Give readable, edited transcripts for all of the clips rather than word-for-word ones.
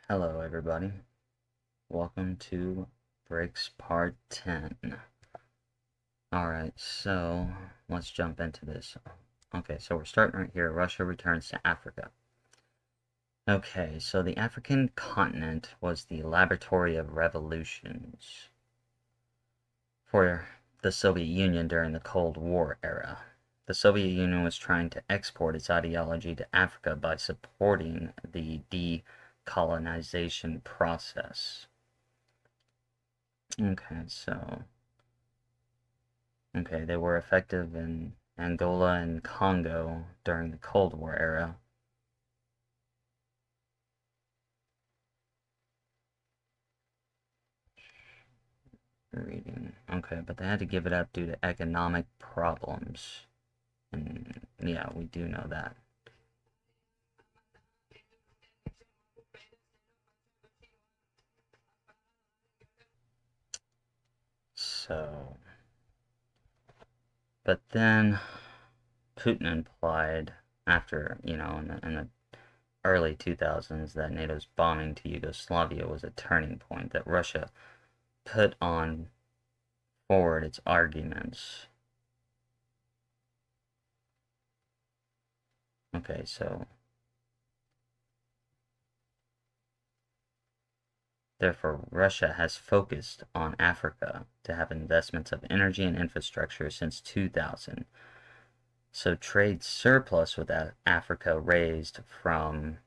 Hello, everybody. Welcome to Brics Part 10. Alright, so let's jump into this. Okay, so we're starting right here. Russia returns to Africa. Okay, so the African continent was the laboratory of revolutions for the Soviet Union during the Cold War era. The Soviet Union was trying to export its ideology to Africa by supporting the decolonization process. Okay, they were effective in Angola and Congo during the Cold War era. Reading. Okay, but they had to give it up due to economic problems. And yeah, we do know that. So, but then Putin implied after, in the early 2000s that NATO's bombing to Yugoslavia was a turning point, that Russia put on forward its arguments. Okay, so therefore, Russia has focused on Africa to have investments of energy and infrastructure since 2000. So trade surplus with Africa raised from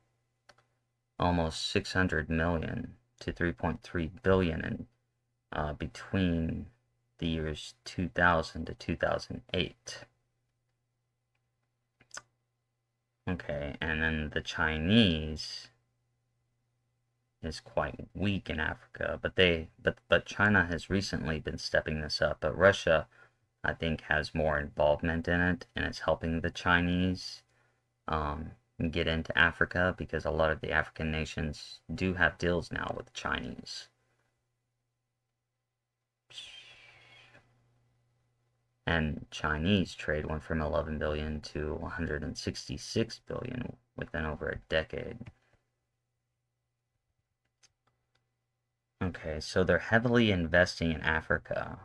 almost 600 million to 3.3 billion in between the years 2000 to 2008. Okay, and then the Chinese is quite weak in Africa, but China has recently been stepping this up. But Russia, I think, has more involvement in it, and it's helping the Chinese um, get into Africa because a lot of the African nations do have deals now with the Chinese. And Chinese trade went from 11 billion to 166 billion within over a decade. Okay, so they're heavily investing in Africa.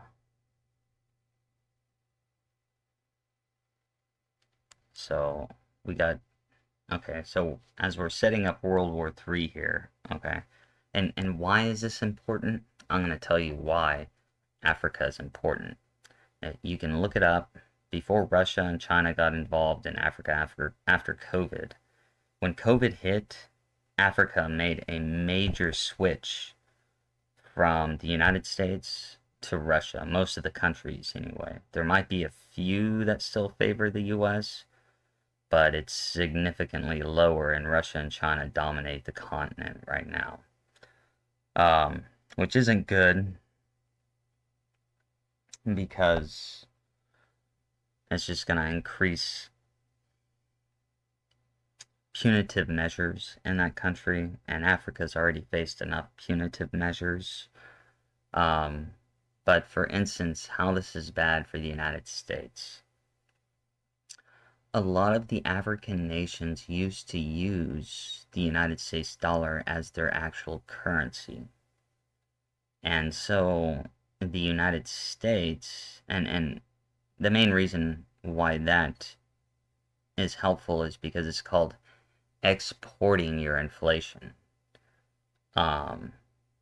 So we got, okay, so as we're setting up World War III here, okay, and why is this important? I'm going to tell you why Africa is important. You can look it up. Before Russia and China got involved in Africa after COVID, when COVID hit, Africa made a major switch from the United States to Russia, most of the countries anyway. There might be a few that still favor the US, but it's significantly lower, and Russia and China dominate the continent right now. Which isn't good because it's just going to increase punitive measures in that country, and Africa's already faced enough punitive measures. But for instance, how this is bad for the United States. A lot of the African nations used to use the United States dollar as their actual currency. And so the United States, and the main reason why that is helpful is because it's called exporting your inflation.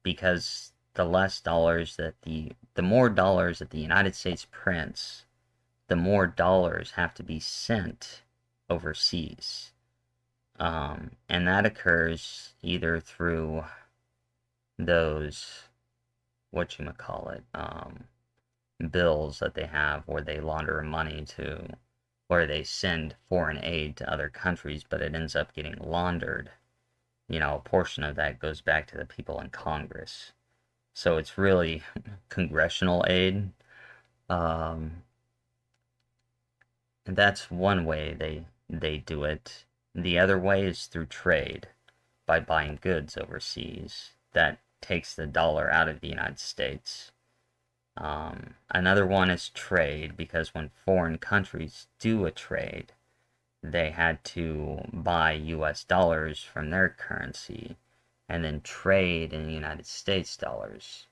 Because the less dollars that the more dollars that the United States prints, the more dollars have to be sent overseas. And that occurs either through those, whatchamacallit, bills that they have where they launder money to, where they send foreign aid to other countries, but it ends up getting laundered. A portion of that goes back to the people in Congress. So it's really congressional aid. Um, and that's one way they do it. The other way is through trade, by buying goods overseas. That takes the dollar out of the United States. Another one is trade, because when foreign countries do a trade, they had to buy US dollars from their currency, and then trade in the United States dollars.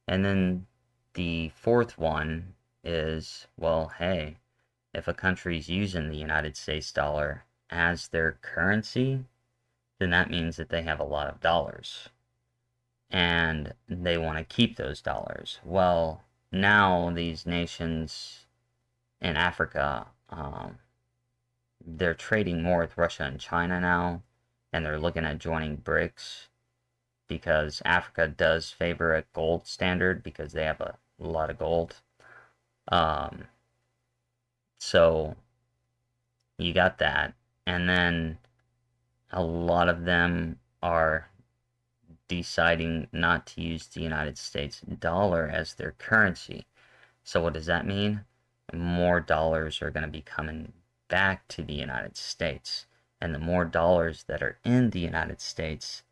And then the fourth one is, well, hey, if a country's using the United States dollar as their currency, then that means that they have a lot of dollars and they want to keep those dollars. Well, now these nations in Africa, they're trading more with Russia and China now, and they're looking at joining Brics because Africa does favor a gold standard because they have a lot of gold. Um, so you got that, and then a lot of them are deciding not to use the United States dollar as their currency. So what does that mean? More dollars are going to be coming back to the United States. And the more dollars that are in the United States,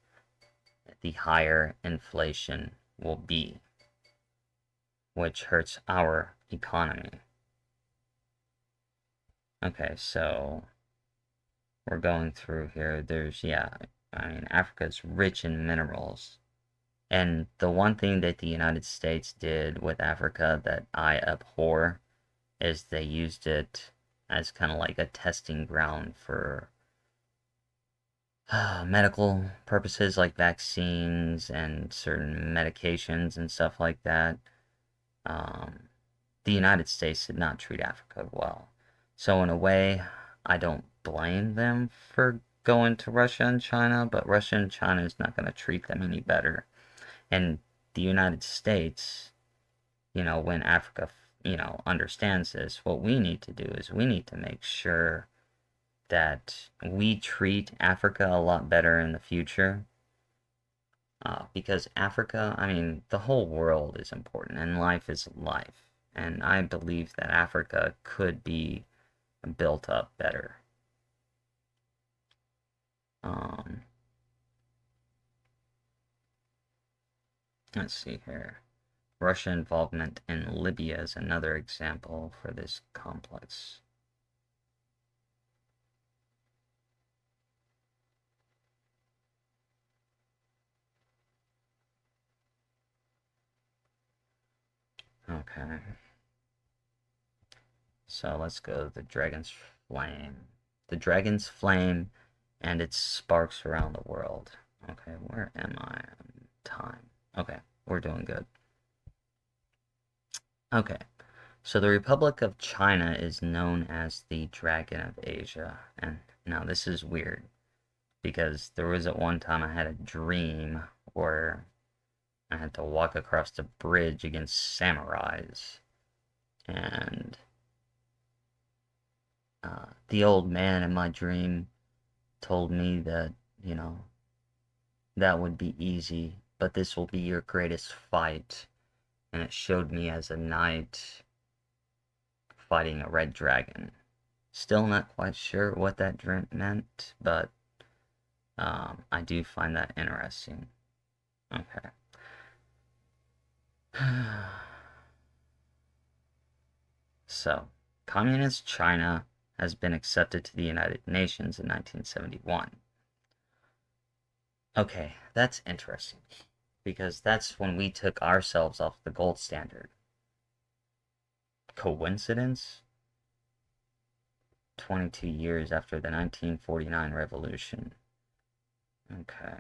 the higher inflation will be, which hurts our economy. Okay, so we're going through here. There's, yeah, I mean, Africa's rich in minerals. And the one thing that the United States did with Africa that I abhor is they used it as kind of like a testing ground for medical purposes like vaccines and certain medications and stuff like that. Um, the United States did not treat Africa well. So in a way, I don't blame them for going to Russia and China, but Russia and China is not going to treat them any better. And the United States, when Africa, understands this, what we need to do is we need to make sure that we treat Africa a lot better in the future. Because Africa, I mean, the whole world is important and life is life. And I believe that Africa could be built up better. Um, let's see here. Russian involvement in Libya is another example for this complex. Okay. So let's go to the Dragon's Flame. The Dragon's Flame and its sparks around the world. Okay, where am I on time? Okay, we're doing good. Okay, so the Republic of China is known as the Dragon of Asia. And now this is weird because there was at one time I had a dream where I had to walk across the bridge against samurais. And the old man in my dream told me that, that would be easy, but this will be your greatest fight. And it showed me as a knight fighting a red dragon. Still not quite sure what that dream meant, but I do find that interesting. Okay. So, Communist China has been accepted to the United Nations in 1971. Okay, that's interesting, because that's when we took ourselves off the gold standard. Coincidence? 22 years after the 1949 revolution. Okay.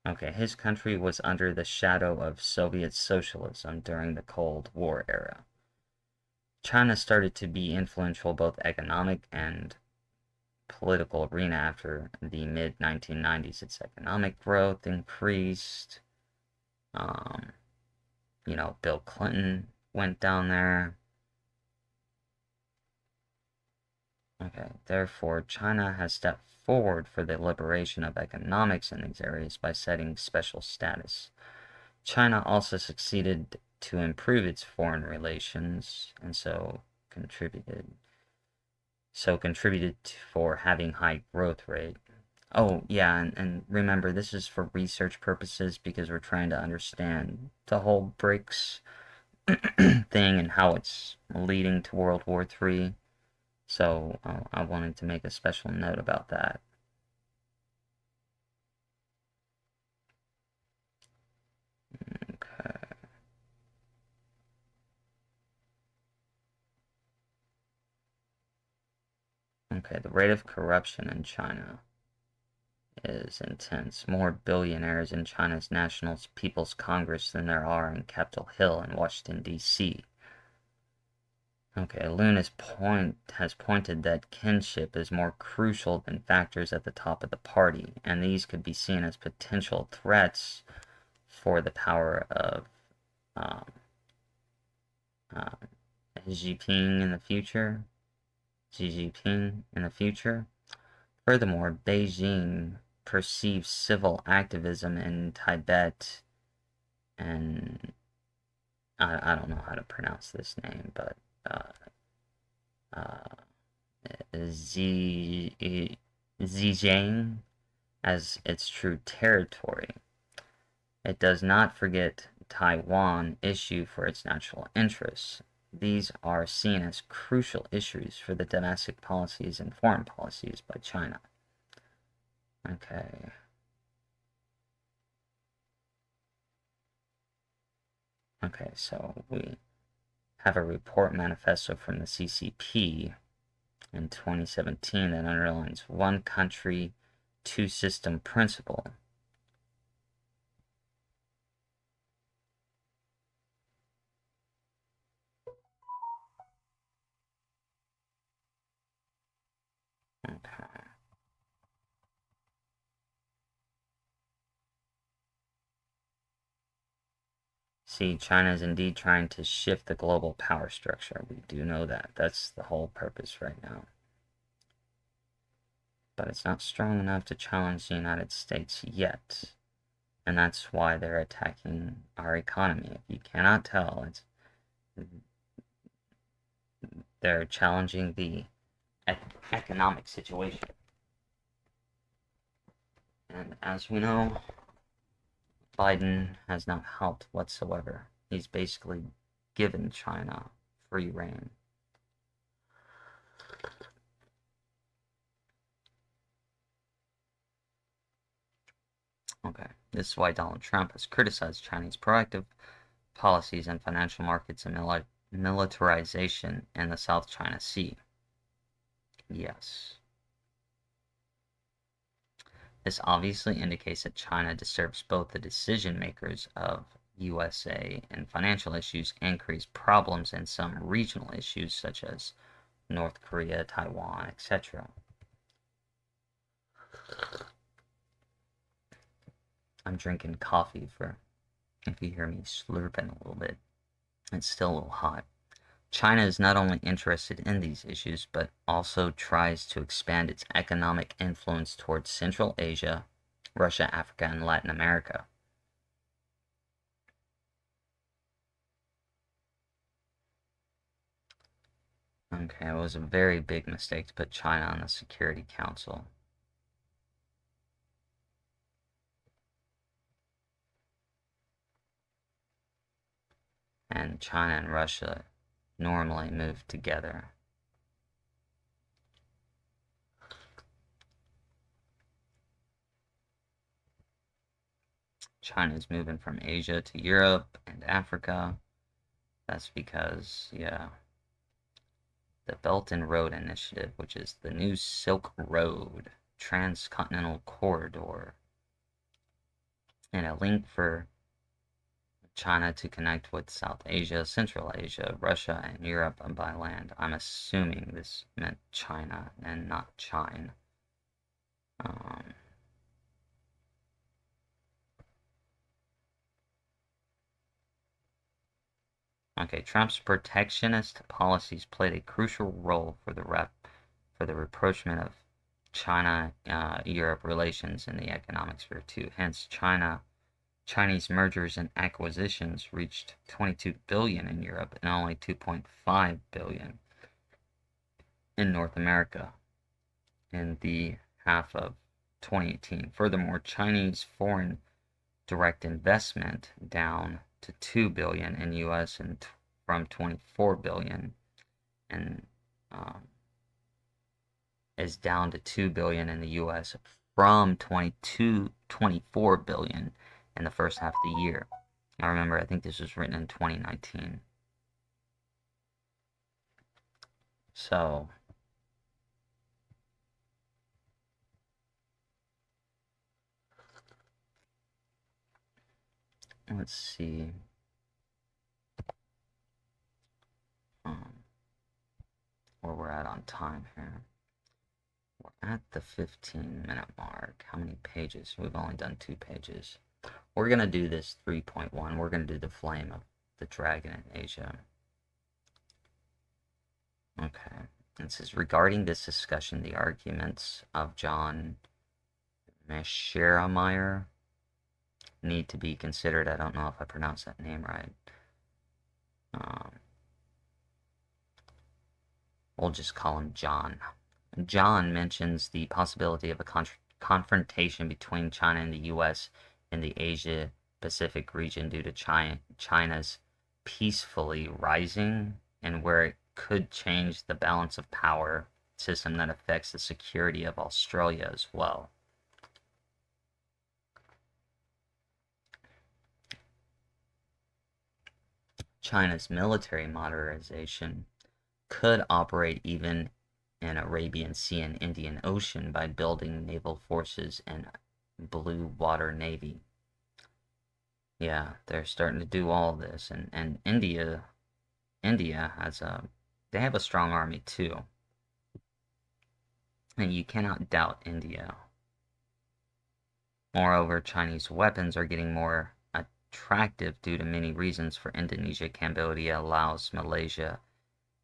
Okay, his country was under the shadow of Soviet socialism during the Cold War era. China started to be influential both economic and political arena after the mid 1990s. Its economic growth increased. Bill Clinton went down there. Okay, therefore, China has stepped forward for the liberation of economics in these areas by setting special status. China also succeeded to improve its foreign relations and contributed for having high growth rate. Oh, yeah, and remember, this is for research purposes because we're trying to understand the whole Brics thing and how it's leading to World War III. So I wanted to make a special note about that. Okay. Okay, the rate of corruption in China is intense. More billionaires in China's National People's Congress than there are in Capitol Hill in Washington, D.C. Okay, Loon has pointed that kinship is more crucial than factors at the top of the party, and these could be seen as potential threats for the power of um, uh, Xi Jinping in the future. Xi Jinping in the future. Furthermore, Beijing perceives civil activism in Tibet and I don't know how to pronounce this name, but uh, uh, Zhejiang as its true territory. It does not forget Taiwan issue for its natural interests. These are seen as crucial issues for the domestic policies and foreign policies by China. Okay. Okay, so we have a report manifesto from the CCP in 2017 that underlines one country, two system principle. Okay. See, China is indeed trying to shift the global power structure. We do know that. That's the whole purpose right now. But it's not strong enough to challenge the United States yet. And that's why they're attacking our economy. If you cannot tell, they're challenging the economic situation. And as we know, Biden has not helped whatsoever. He's basically given China free rein. Okay, this is why Donald Trump has criticized Chinese proactive policies in financial markets and militarization in the South China Sea. Yes. This obviously indicates that China disturbs both the decision makers of USA in financial issues and creates problems in some regional issues such as North Korea, Taiwan, etc. I'm drinking coffee for if you hear me slurping a little bit. It's still a little hot. China is not only interested in these issues, but also tries to expand its economic influence towards Central Asia, Russia, Africa, and Latin America. Okay, it was a very big mistake to put China on the Security Council. And China and Russia normally move together. China is moving from Asia to Europe and Africa. That's because, yeah, the Belt and Road Initiative, which is the new Silk Road transcontinental corridor, and a link for China to connect with South Asia, Central Asia, Russia, and Europe by land. I'm assuming this meant China and not China. Okay, Trump's protectionist policies played a crucial role for the rapprochement of China-Europe relations in the economic sphere too. Hence, Chinese mergers and acquisitions reached 22 billion in Europe and only 2.5 billion in North America in the half of 2018. Furthermore, Chinese foreign direct investment down to 2 billion in US and from 24 billion in is down to 2 billion in the US from 24 billion in the first half of the year. I remember, I think this was written in 2019. So, let's see. Where we're at on time here. We're at the 15-minute mark. How many pages? We've only done 2 pages. We're going to do this 3.1. We're going to do the flame of the dragon in Asia. Okay. It says, regarding this discussion, the arguments of John Mescheremeyer need to be considered. I don't know if I pronounced that name right. We'll just call him John. John mentions the possibility of a confrontation between China and the U.S. in the Asia-Pacific region due to China's peacefully rising and where it could change the balance of power system that affects the security of Australia as well. China's military modernization could operate even in Arabian Sea and Indian Ocean by building naval forces and blue water navy. Yeah, they're starting to do all this, and India has they have a strong army too, and you cannot doubt India. Moreover, Chinese weapons are getting more attractive due to many reasons for Indonesia, Cambodia, Laos, Malaysia,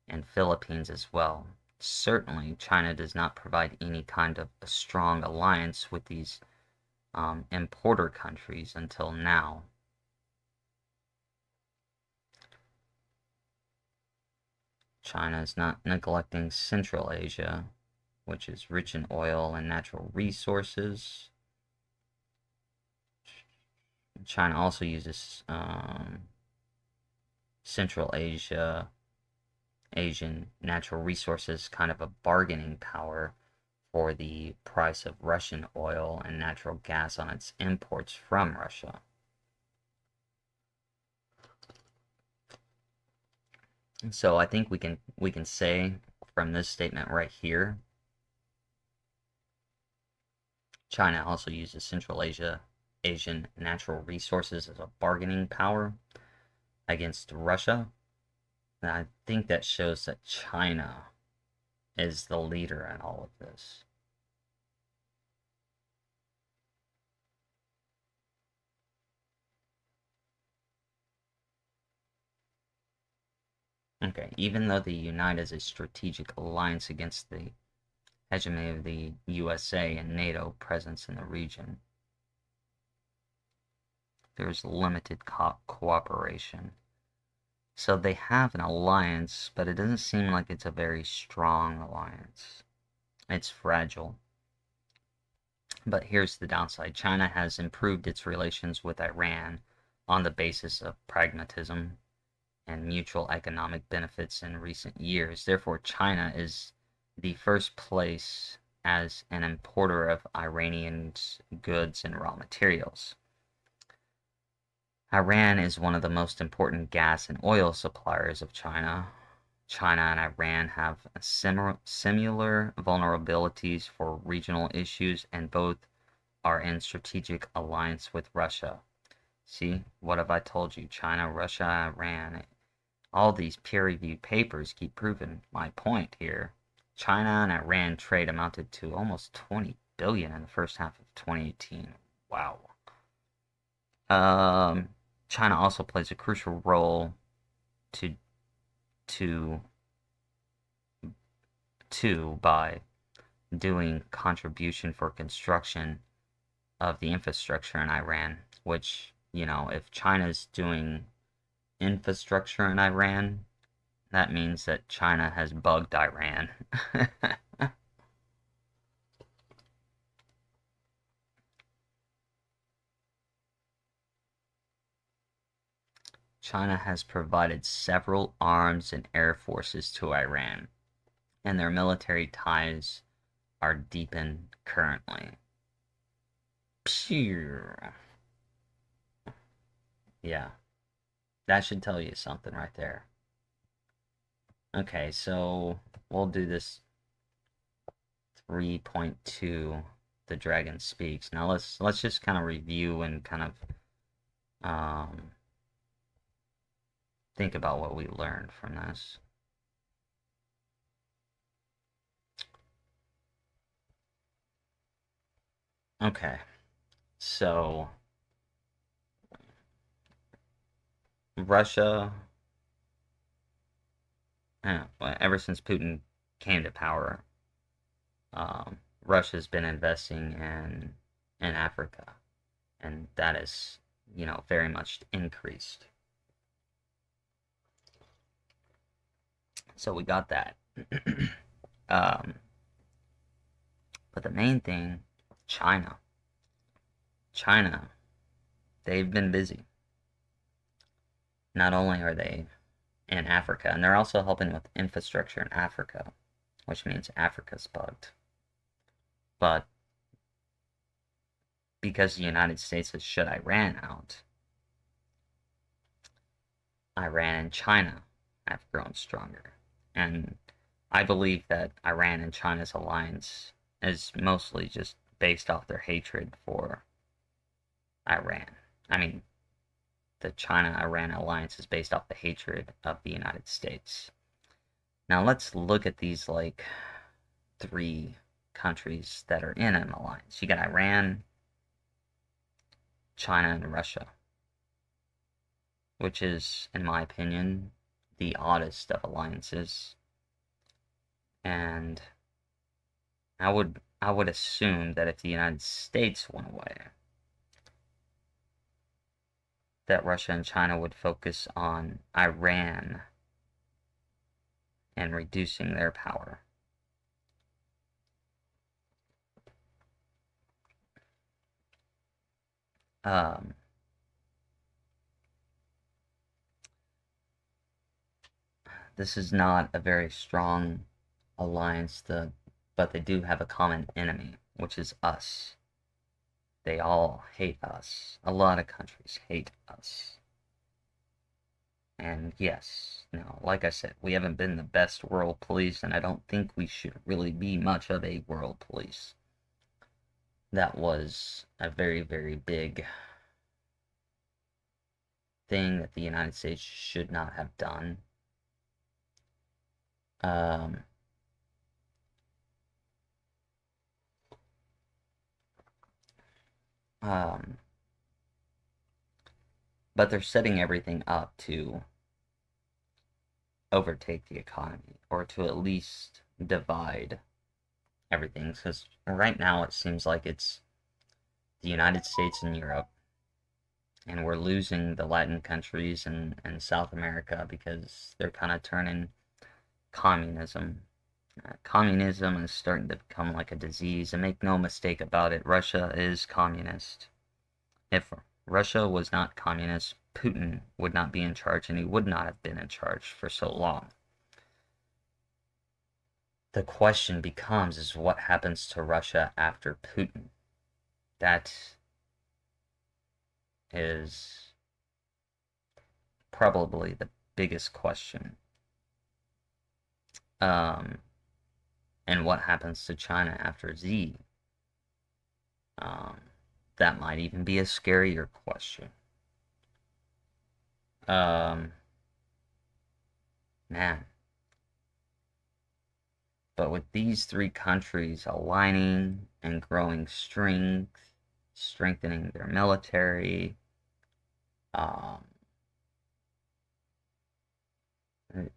and Philippines as well. Certainly, China does not provide any kind of a strong alliance with these importer countries until now. China is not neglecting Central Asia, which is rich in oil and natural resources. China also uses Central Asian natural resources kind of a bargaining power for the price of Russian oil and natural gas on its imports from Russia. So I think we can say from this statement right here, China also uses Central Asian natural resources as a bargaining power against Russia. And I think that shows that China is the leader in all of this. Okay, even though the United is a strategic alliance against the hegemony of the USA and NATO presence in the region, there's limited cooperation. So they have an alliance, but it doesn't seem like it's a very strong alliance. It's fragile. But here's the downside. China has improved its relations with Iran on the basis of pragmatism and mutual economic benefits in recent years. Therefore, China is the first place as an importer of Iranian goods and raw materials. Iran is one of the most important gas and oil suppliers of China. China and Iran have similar vulnerabilities for regional issues, and both are in strategic alliance with Russia. See, what have I told you? China, Russia, Iran. All these peer-reviewed papers keep proving my point here. China and Iran trade amounted to almost 20 billion in the first half of 2018. Wow. China also plays a crucial role by doing contribution for construction of the infrastructure in Iran, which, if China's doing infrastructure in Iran, that means that China has bugged Iran. China has provided several arms and air forces to Iran, and their military ties are deepened currently. Phew. Yeah, that should tell you something right there. Okay, so we'll do this 3.2, The Dragon Speaks. Now let's just kind of review and kind of um, think about what we learned from this. Okay, so Russia, ever since Putin came to power, Russia's been investing in Africa, and that is, very much increased. So we got that. um, but the main thing, China. China, they've been busy. Not only are they in Africa, and they're also helping with infrastructure in Africa, which means Africa's bugged. But because the United States has shut Iran out, Iran and China have grown stronger. And I believe that Iran and China's alliance is mostly just based off their hatred for Iran. I mean, the China-Iran alliance is based off the hatred of the United States. Now let's look at these like three countries that are in an alliance. You got Iran, China, and Russia, which is, in my opinion, the oddest of alliances. And I would assume that if the United States went away, that Russia and China would focus on Iran and reducing their power. This is not a very strong alliance, but they do have a common enemy, which is us. They all hate us. A lot of countries hate us. And yes, like I said, we haven't been the best world police, and I don't think we should really be much of a world police. That was a very, very big thing that the United States should not have done. Um, um, but they're setting everything up to overtake the economy, or to at least divide everything. Because right now it seems like it's the United States and Europe, and we're losing the Latin countries and South America because they're kind of turning communism. Communism is starting to become like a disease, and make no mistake about it, Russia is communist. If Russia was not communist, Putin would not be in charge, and he would not have been in charge for so long. The question becomes is what happens to Russia after Putin? That is probably the biggest question. And what happens to China after Xi? That might even be a scarier question. Man. But with these three countries aligning and growing strength, strengthening their military,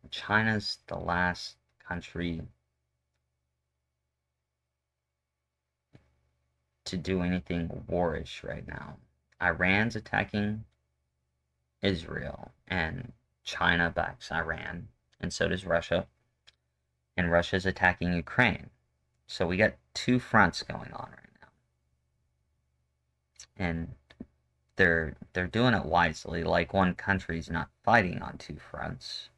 China's the last country to do anything warish right now. Iran's attacking Israel, and China backs Iran, and so does Russia. And Russia's attacking Ukraine. So we got two fronts going on right now. And they're doing it wisely, like one country's not fighting on two fronts.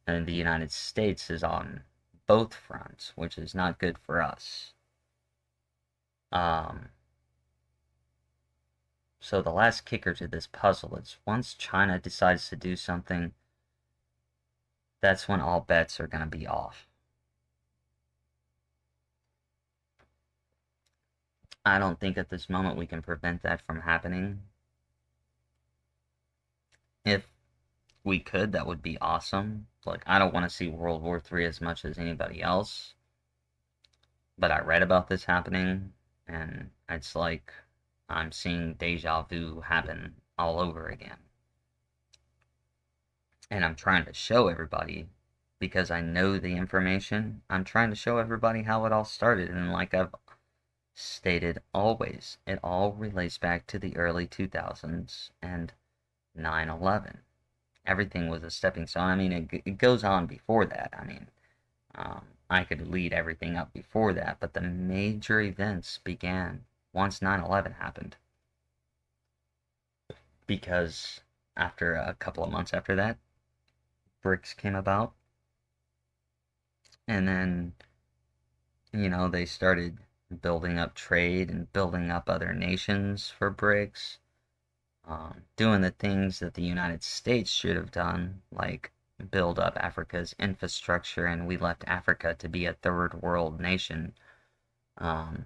And the United States is on both fronts, which is not good for us. Um, so the last kicker to this puzzle is once China decides to do something, that's when all bets are going to be off. I don't think at this moment we can prevent that from happening. If we could, that would be awesome. Like, I don't want to see World War III as much as anybody else, but I read about this happening, and it's like I'm seeing deja vu happen all over again. And I'm trying to show everybody, because I know the information, I'm trying to show everybody how it all started. And like I've stated always, it all relates back to the early 2000s and 9/11. Everything was a stepping stone. I mean, it goes on before that. I mean, I could lead everything up before that, but the major events began once 9/11 happened. Because after a couple of months after that, Brics came about. And then, they started building up trade and building up other nations for Brics, doing the things that the United States should have done, like build up Africa's infrastructure, and we left Africa to be a third world nation. Um,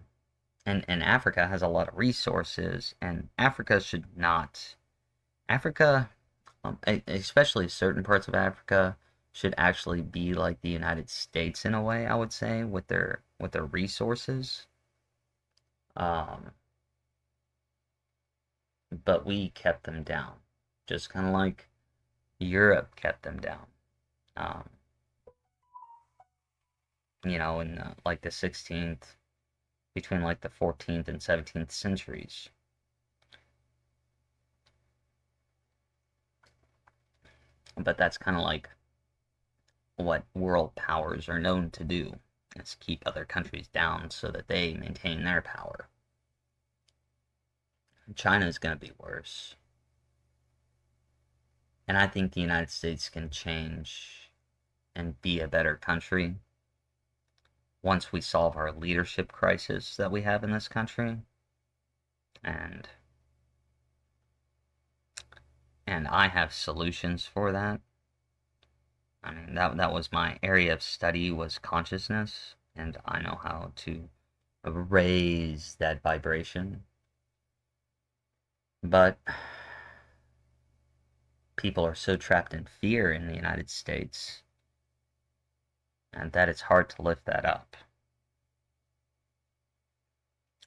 and Africa has a lot of resources, and Africa should not. Africa, especially certain parts of Africa, should actually be like the United States in a way, I would say, with their resources. Um, but we kept them down, just kind of like Europe kept them down. Um, in like the 16th, between like the 14th and 17th centuries. But that's kind of like what world powers are known to do, is keep other countries down so that they maintain their power. China is going to be worse. And I think the United States can change and be a better country once we solve our leadership crisis that we have in this country. And I have solutions for that. I mean, that was my area of study, was consciousness, and I know how to raise that vibration. But people are so trapped in fear in the United States, and that it's hard to lift that up.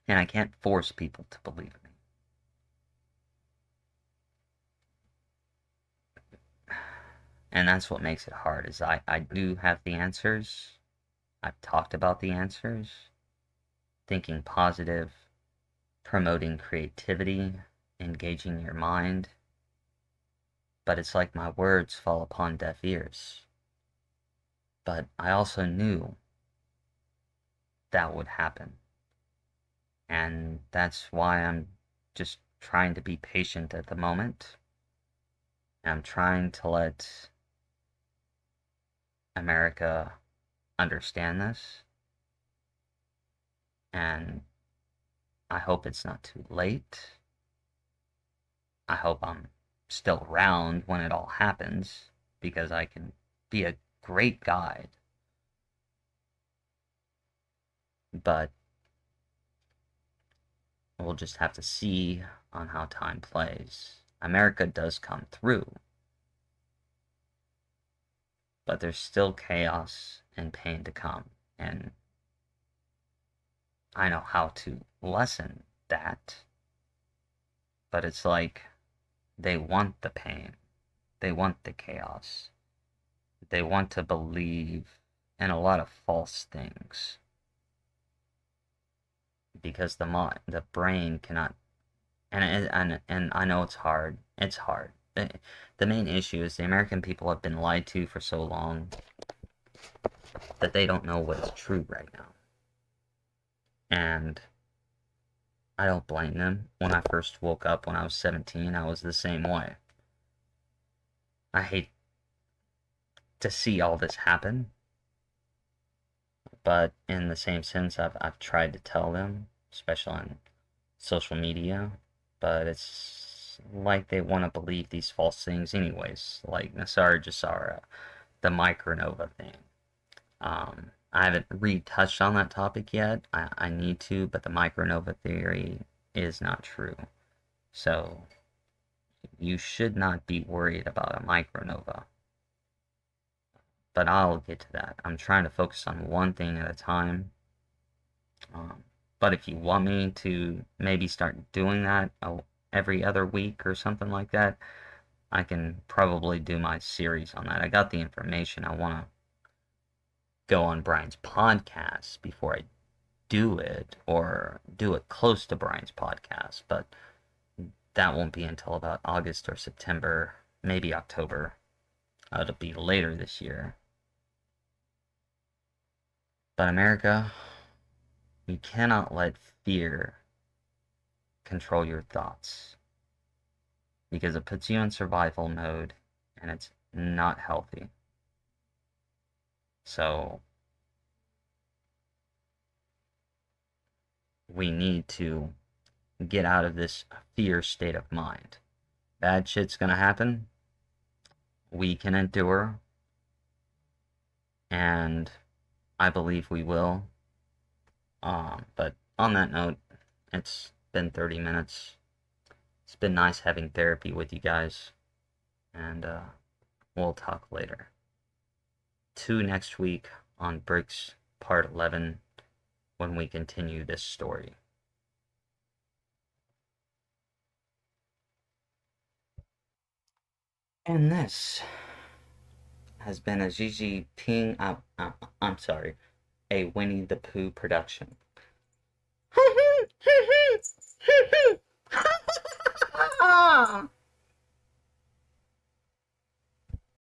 And I can't force people to believe me. And that's what makes it hard, is I do have the answers. I've talked about the answers. Thinking positive, promoting creativity, engaging your mind. But it's like my words fall upon deaf ears. But I also knew that would happen. And that's why I'm just trying to be patient at the moment. I'm trying to let America understand this. And I hope it's not too late. I hope I'm still around when it all happens, because I can be a great guide. But we'll just have to see on how time plays. America does come through, but there's still chaos and pain to come, and I know how to lessen that. But it's like they want the pain, they want the chaos, they want to believe in a lot of false things, because the brain cannot. And I know it's hard. It's hard. The main issue is the American people have been lied to for so long that they don't know what is true right now. And I don't blame them. When I first woke up when I was 17, I was the same way. I hate to see all this happen, but in the same sense, I've tried to tell them, especially on social media, but it's like they want to believe these false things anyways, like Nasara Jasara, the micronova thing. I haven't retouched on that topic yet. I need to, but the micronova theory is not true. So you should not be worried about a micronova. But I'll get to that. I'm trying to focus on one thing at a time. Um, but if you want me to maybe start doing that every other week or something like that, I can probably do my series on that. I got the information. I want to go on Brian's podcast before I do it, or do it close to Brian's podcast, but that won't be until about August or September, maybe October. It'll be later this year. But America, you cannot let fear control your thoughts, because it puts you in survival mode and it's not healthy. So we need to get out of this fear state of mind. Bad shit's gonna happen. We can endure, and I believe we will. But on that note, it's been 30 minutes. It's been nice having therapy with you guys, and we'll talk later. 2 next week on Brics Part 11 when we continue this story. And this has been a Gigi Ping, I'm sorry, a Winnie the Pooh production.